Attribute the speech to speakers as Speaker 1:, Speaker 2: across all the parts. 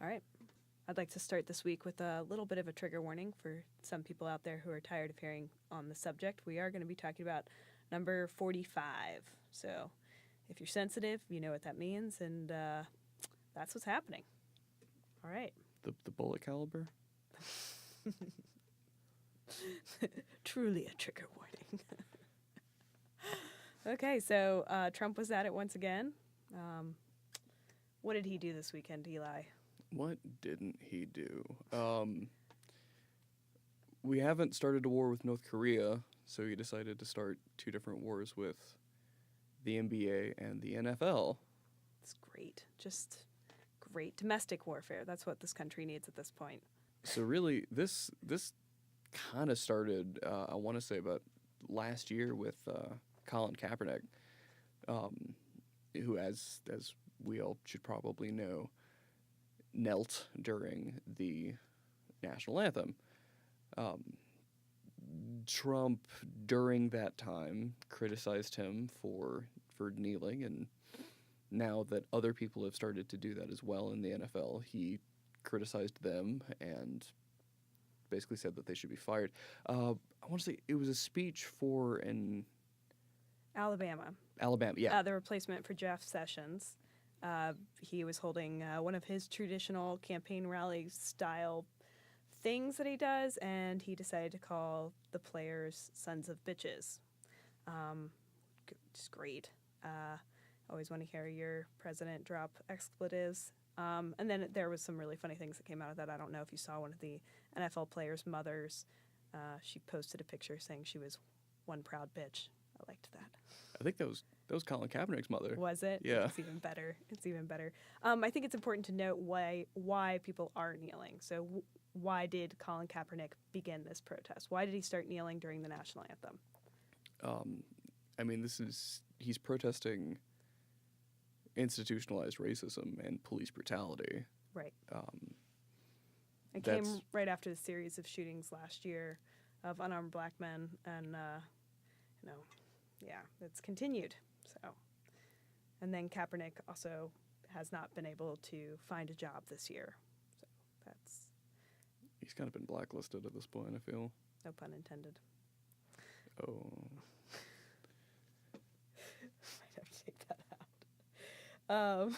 Speaker 1: All right. I'd like to start this week with a little bit of a trigger warning for some people out there who are tired of hearing on the subject. We are going to be talking about number 45. So if you're sensitive, you know what that means, and that's what's happening. All right.
Speaker 2: The bullet caliber?
Speaker 1: Truly a trigger warning. Okay, so Trump was at it once again. What did he do this weekend, Eli?
Speaker 2: What didn't he do? We haven't started a war with North Korea, so he decided to start two different wars with the NBA and the NFL.
Speaker 1: It's great. Just great. Domestic warfare. That's what this country needs at this point.
Speaker 2: So really, this kind of started, I want to say, about last year with Colin Kaepernick, who, as we all should probably know, knelt during the national anthem. Trump, during that time, criticized him for kneeling, and now that other people have started to do that as well in the NFL, he criticized them and basically said that they should be fired. I want to say it was a speech for an
Speaker 1: Alabama,
Speaker 2: yeah.
Speaker 1: the replacement for Jeff Sessions. He was holding one of his traditional campaign rally style things that he does, and he decided to call the players sons of bitches. Just great. Always want to hear your president drop expletives. And then there was some really funny things that came out of that. I don't know if you saw one of the NFL players' mothers. She posted a picture saying she was one proud bitch. I liked that.
Speaker 2: I think that was Colin Kaepernick's mother.
Speaker 1: Was it?
Speaker 2: Yeah.
Speaker 1: It's even better. It's even better. I think it's important to note why people are kneeling. So why did Colin Kaepernick begin this protest? Why did he start kneeling during the national anthem?
Speaker 2: I mean, he's protesting institutionalized racism and police brutality.
Speaker 1: Right. It came right after the series of shootings last year of unarmed black men, and it's continued. So, and then Kaepernick also has not been able to find a job this year. So
Speaker 2: he's kind of been blacklisted at this point, I feel.
Speaker 1: No pun intended.
Speaker 2: Oh.
Speaker 1: Might have to take that out.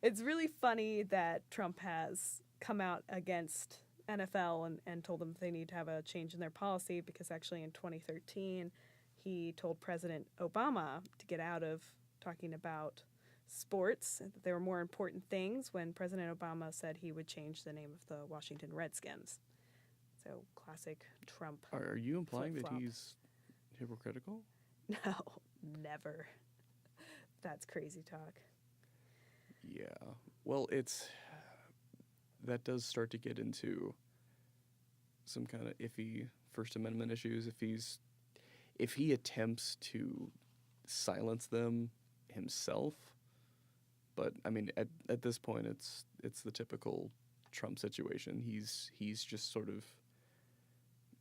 Speaker 1: It's really funny that Trump has come out against NFL and told them they need to have a change in their policy, because actually in 2013 he told President Obama to get out of talking about sports, that there were more important things, when President Obama said he would change the name of the Washington Redskins. So classic Trump.
Speaker 2: Are you implying
Speaker 1: flip-flop.
Speaker 2: that he's hypocritical?
Speaker 1: No, never. That's crazy talk.
Speaker 2: Yeah. Well, that does start to get into some kind of iffy First Amendment issues. If he attempts to silence them himself, but I mean, at this point, it's the typical Trump situation. He's just sort of,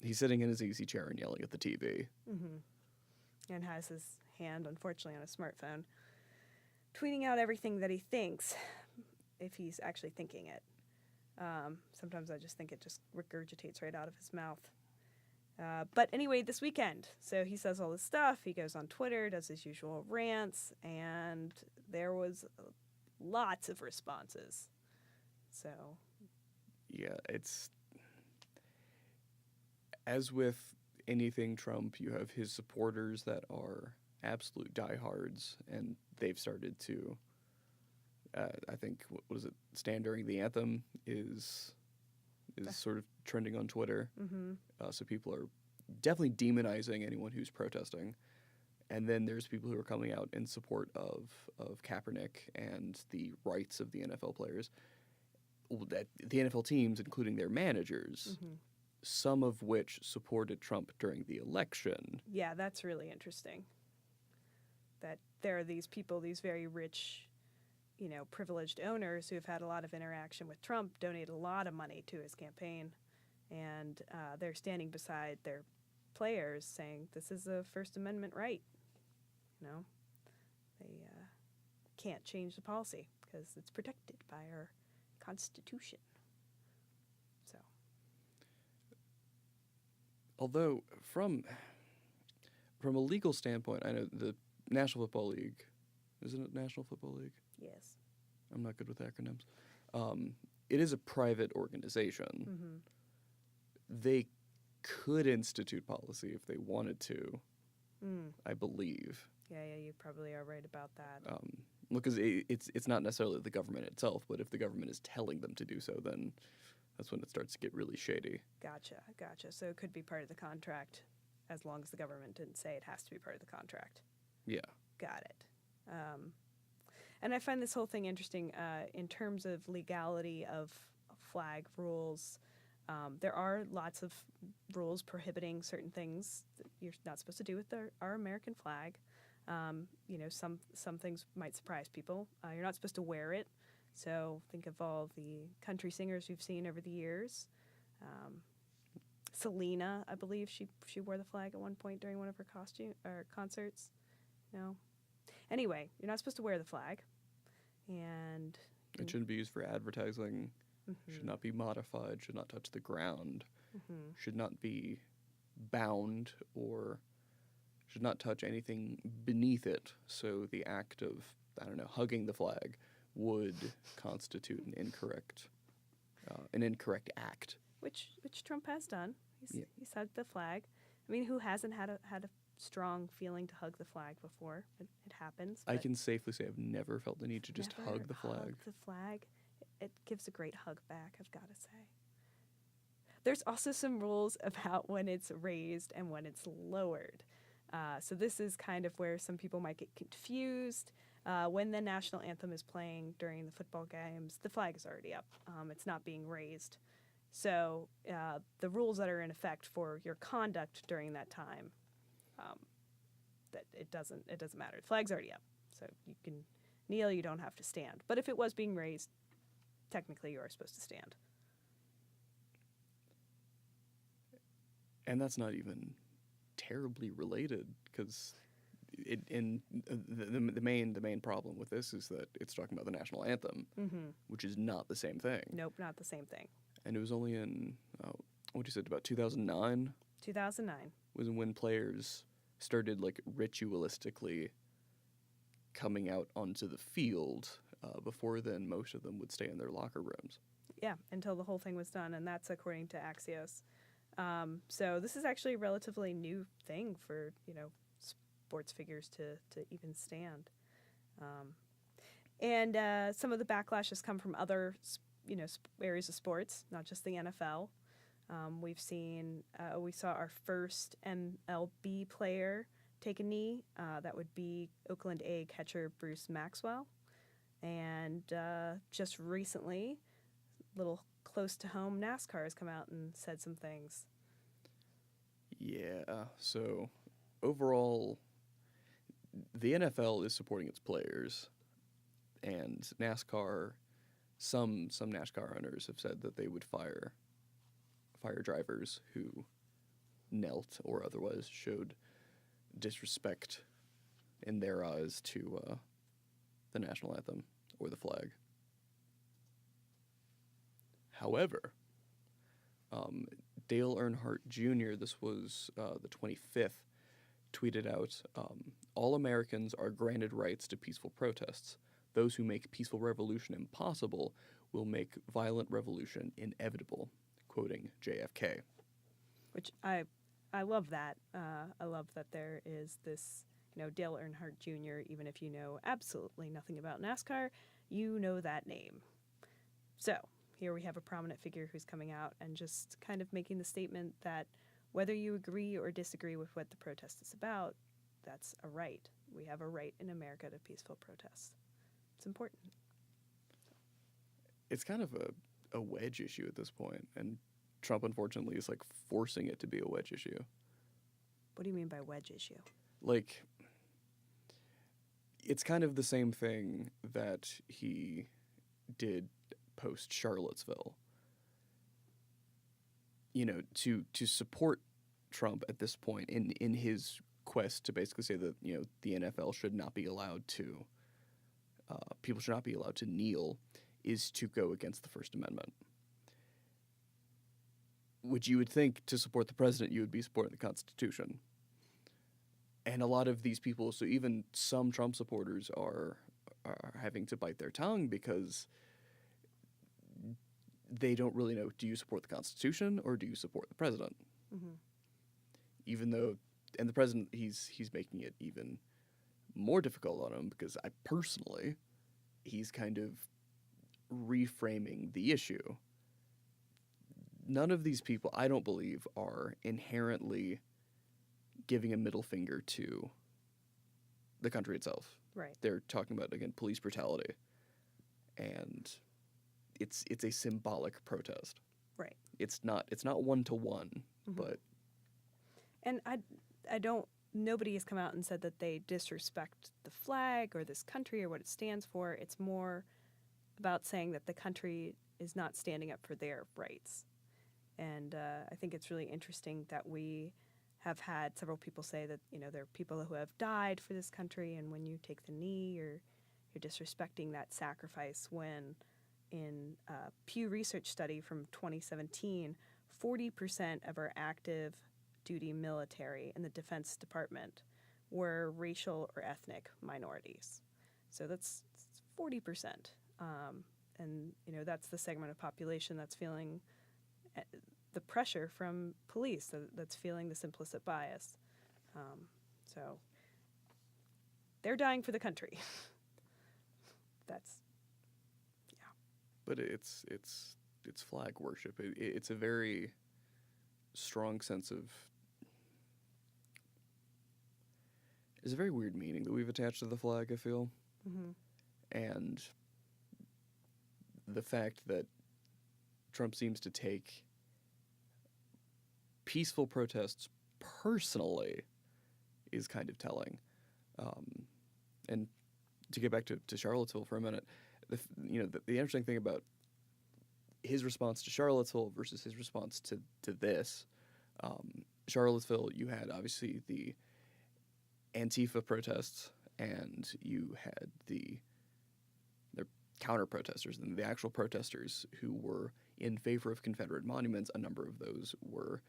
Speaker 2: he's sitting in his easy chair and yelling at the TV.
Speaker 1: Mm-hmm. And has his hand, unfortunately, on a smartphone, tweeting out everything that he thinks, if he's actually thinking it. Sometimes I just think it just regurgitates right out of his mouth. But anyway, this weekend, so he says all this stuff, he goes on Twitter, does his usual rants, and there was lots of responses. So,
Speaker 2: yeah, it's, as with anything Trump, you have his supporters that are absolute diehards, and they've started to, I think, what was it, stand during the anthem is sort of trending on Twitter.
Speaker 1: Mm-hmm.
Speaker 2: So people are definitely demonizing anyone who's protesting. And then there's people who are coming out in support of Kaepernick and the rights of the NFL players, that the NFL teams, including their managers,
Speaker 1: Mm-hmm.
Speaker 2: some of which supported Trump during the election.
Speaker 1: Yeah, that's really interesting. That there are these people, these very rich, privileged owners who have had a lot of interaction with Trump, donate a lot of money to his campaign, and they're standing beside their players saying, this is a First Amendment right. can't change the policy because it's protected by our Constitution. So,
Speaker 2: Although from a legal standpoint, I know the National Football League, isn't it National Football League?
Speaker 1: yes.
Speaker 2: I'm not good with acronyms. It is a private organization.
Speaker 1: Mm-hmm.
Speaker 2: They could institute policy if they wanted to,
Speaker 1: Mm.
Speaker 2: I believe.
Speaker 1: Yeah, you probably are right about that.
Speaker 2: Because it's not necessarily the government itself, but if the government is telling them to do so, then that's when it starts to get really shady.
Speaker 1: Gotcha. So it could be part of the contract as long as the government didn't say it has to be part of the contract.
Speaker 2: Yeah.
Speaker 1: Got it. And I find this whole thing interesting in terms of legality of flag rules. There are lots of rules prohibiting certain things that you're not supposed to do with our American flag. Some things might surprise people. You're not supposed to wear it. So think of all the country singers we've seen over the years. Selena, I believe she wore the flag at one point during one of her concerts. No. Anyway, you're not supposed to wear the flag, and
Speaker 2: It shouldn't be used for advertising.
Speaker 1: mm-hmm.
Speaker 2: Should not be modified. Should not touch the ground.
Speaker 1: Mm-hmm.
Speaker 2: Should not be bound or should not touch anything beneath it. So the act of, hugging the flag would constitute an incorrect act.
Speaker 1: Which Trump has done.
Speaker 2: Yeah.
Speaker 1: He's hugged the flag. I mean, who hasn't had a strong feeling to hug the flag before? It happens.
Speaker 2: I can safely say I've never felt the need to just
Speaker 1: never
Speaker 2: hug the flag.
Speaker 1: Hug the flag. It gives a great hug back, I've got to say. There's also some rules about when it's raised and when it's lowered. So this is kind of where some people might get confused. When the national anthem is playing during the football games, the flag is already up. It's not being raised. So the rules that are in effect for your conduct during that time, that it doesn't matter. The flag's already up, so you can kneel. You don't have to stand. But if it was being raised, technically you are supposed to stand.
Speaker 2: And that's not even terribly related, because the main problem with this is that it's talking about the national anthem, which is not the same thing.
Speaker 1: Nope, not the same thing.
Speaker 2: And it was only in what you said about 2009.
Speaker 1: 2009
Speaker 2: was when players started ritualistically coming out onto the field. Before then, most of them would stay in their locker rooms.
Speaker 1: Yeah, until the whole thing was done, and that's according to Axios. So this is actually a relatively new thing for sports figures to even stand. And some of the backlash has come from other areas of sports, not just the NFL. We saw our first MLB player take a knee. That would be Oakland A catcher Bruce Maxwell. And just recently, a little close to home, NASCAR has come out and said some things.
Speaker 2: Yeah, so overall, the NFL is supporting its players, and NASCAR, some NASCAR owners have said that they would fire drivers who knelt or otherwise showed disrespect in their eyes to the national anthem or the flag. However, Dale Earnhardt Jr., this was the 25th, tweeted out, all Americans are granted rights to peaceful protests. Those who make peaceful revolution impossible will make violent revolution inevitable, quoting JFK.
Speaker 1: Which I love that. I love that there is this, Dale Earnhardt Jr., even if you know absolutely nothing about NASCAR, you know that name. So here we have a prominent figure who's coming out and just kind of making the statement that whether you agree or disagree with what the protest is about, that's a right. We have a right in America to peaceful protest. It's important.
Speaker 2: It's kind of a wedge issue at this point, and Trump, unfortunately, is forcing it to be a wedge issue.
Speaker 1: What do you mean by wedge issue?
Speaker 2: It's kind of the same thing that he did post Charlottesville. To support Trump at this point in his quest to basically say that, the NFL should not be allowed to people should not be allowed to kneel is to go against the First Amendment. Which you would think to support the president, you would be supporting the Constitution. And a lot of these people, so even some Trump supporters are having to bite their tongue because they don't really know, do you support the Constitution or do you support the president?
Speaker 1: Mm-hmm.
Speaker 2: Even though, and the president, he's making it even more difficult on him because he's kind of reframing the issue. None of these people, I don't believe, are inherently giving a middle finger to the country itself.
Speaker 1: Right.
Speaker 2: They're talking about, again, police brutality. And it's a symbolic protest.
Speaker 1: Right.
Speaker 2: It's not one-to-one, but...
Speaker 1: And nobody has come out and said that they disrespect the flag or this country or what it stands for. It's more about saying that the country is not standing up for their rights. And I think it's really interesting that we have had several people say that, there are people who have died for this country, and when you take the knee, you're disrespecting that sacrifice, when in a Pew Research study from 2017, 40% of our active duty military in the Defense Department were racial or ethnic minorities. So that's 40%. And, that's the segment of population that's feeling the pressure from police, that's feeling this implicit bias. So they're dying for the country.
Speaker 2: But it's flag worship. It's a very strong sense of... It's a very weird meaning that we've attached to the flag, I feel.
Speaker 1: Mm-hmm.
Speaker 2: And the fact that Trump seems to take peaceful protests personally is kind of telling. And to get back to Charlottesville for a minute, the interesting thing about his response to Charlottesville versus his response to this, Charlottesville, you had obviously the Antifa protests, and you had their counter-protesters, and the actual protesters who were in favor of Confederate monuments. A number of those were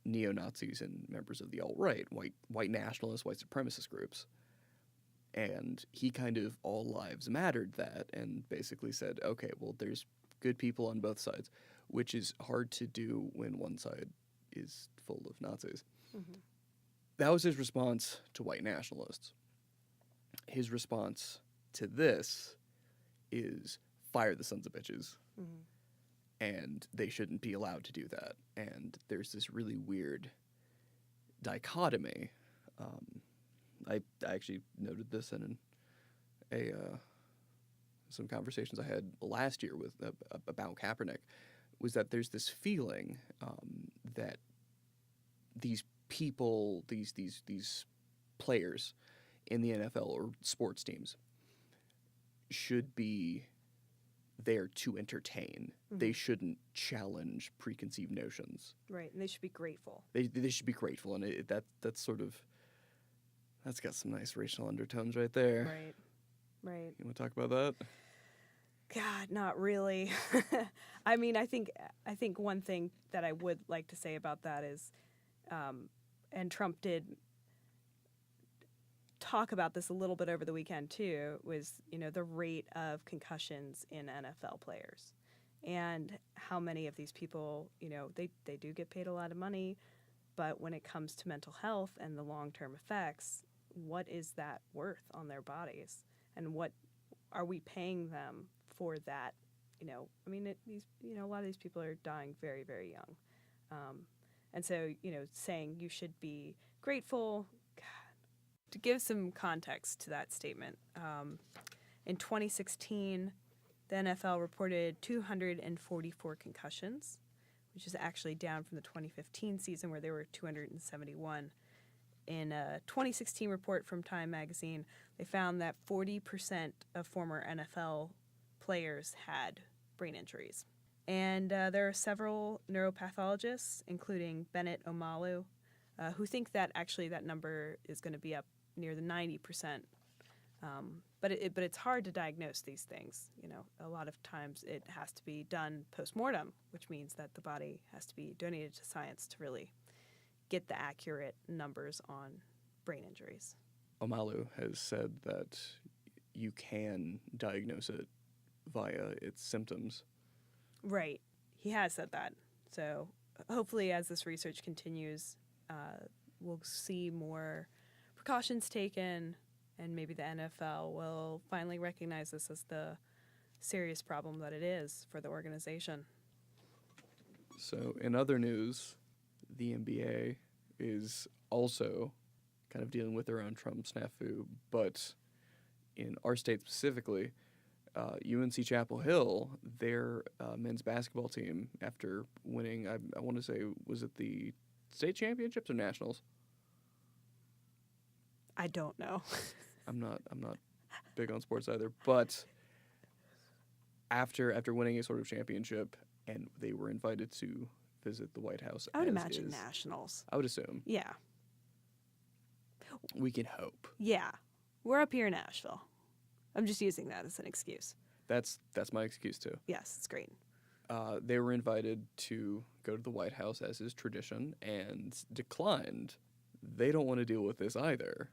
Speaker 2: neo-Nazis and members of the alt-right, white nationalist, white supremacist groups. And he kind of all lives mattered that and basically said, okay, well, there's good people on both sides, which is hard to do when one side is full of Nazis.
Speaker 1: Mm-hmm.
Speaker 2: That was his response to white nationalists. His response to this is fire the sons of bitches.
Speaker 1: Mm-hmm.
Speaker 2: And they shouldn't be allowed to do that. And there's this really weird dichotomy. I actually noted this in some conversations I had last year with about Kaepernick, was that there's this feeling that these people, these players in the NFL or sports teams should be there to entertain.
Speaker 1: Mm-hmm.
Speaker 2: They shouldn't challenge preconceived notions.
Speaker 1: Right, and they should be grateful.
Speaker 2: They should be grateful, and that's got some nice racial undertones right there.
Speaker 1: Right.
Speaker 2: You want to talk about that?
Speaker 1: God, not really. I mean, I think one thing that I would like to say about that is, and Trump did talk about this a little bit over the weekend too, was, the rate of concussions in NFL players and how many of these people, they do get paid a lot of money, but when it comes to mental health and the long-term effects, what is that worth on their bodies? And what are we paying them for that? A lot of these people are dying very, very young. And so, saying you should be grateful. God. To give some context to that statement, in 2016, the NFL reported 244 concussions, which is actually down from the 2015 season where there were 271. In a 2016 report from Time magazine, they found that 40% of former NFL players had brain injuries. And there are several neuropathologists, including Bennett Omalu, who think that actually that number is going to be up near the 90% But it's hard to diagnose these things. You know, a lot of times it has to be done post-mortem, which means that the body has to be donated to science to really get the accurate numbers on brain injuries.
Speaker 2: Omalu has said that you can diagnose it via its symptoms.
Speaker 1: Right. He has said that. So hopefully as this research continues, we'll see more precautions taken, and maybe the NFL will finally recognize this as the serious problem that it is for the organization.
Speaker 2: So in other news, the NBA is also kind of dealing with their own Trump snafu, but in our state specifically, UNC Chapel Hill, their men's basketball team, after winning, I want to say, was it the state championships or nationals?
Speaker 1: I don't know.
Speaker 2: I'm not big on sports either, but after winning a sort of championship, and they were invited to visit the White House.
Speaker 1: I would
Speaker 2: as
Speaker 1: imagine
Speaker 2: is.
Speaker 1: nationals.
Speaker 2: I would assume.
Speaker 1: Yeah.
Speaker 2: We can hope.
Speaker 1: Yeah. We're up here in Nashville. I'm just using that as an excuse.
Speaker 2: That's my excuse too.
Speaker 1: Yes, it's great.
Speaker 2: They were invited to go to the White House as is tradition and declined. They don't want to deal with this either.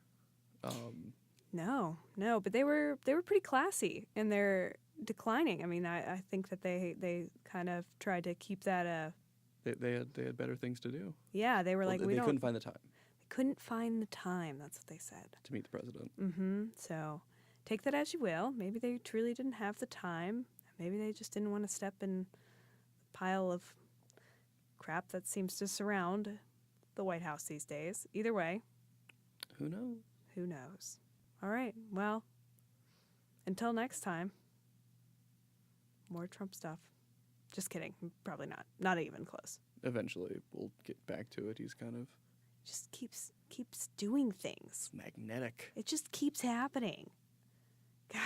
Speaker 1: No, but they were pretty classy in their declining. I mean, I think that they kind of tried to keep that.
Speaker 2: They had better things to do.
Speaker 1: Yeah, they were like,
Speaker 2: they couldn't find the time.
Speaker 1: They couldn't find the time. That's what they said.
Speaker 2: To meet the president.
Speaker 1: Mm-hmm. So take that as you will. Maybe they truly didn't have the time. Maybe they just didn't want to step in the pile of crap that seems to surround the White House these days. Either way.
Speaker 2: Who knows?
Speaker 1: Who knows? All right. Well, until next time, more Trump stuff. Just kidding. Probably not. Not even close.
Speaker 2: Eventually, we'll get back to it. He's kind of
Speaker 1: just keeps doing things.
Speaker 2: magnetic.
Speaker 1: It just keeps happening. God.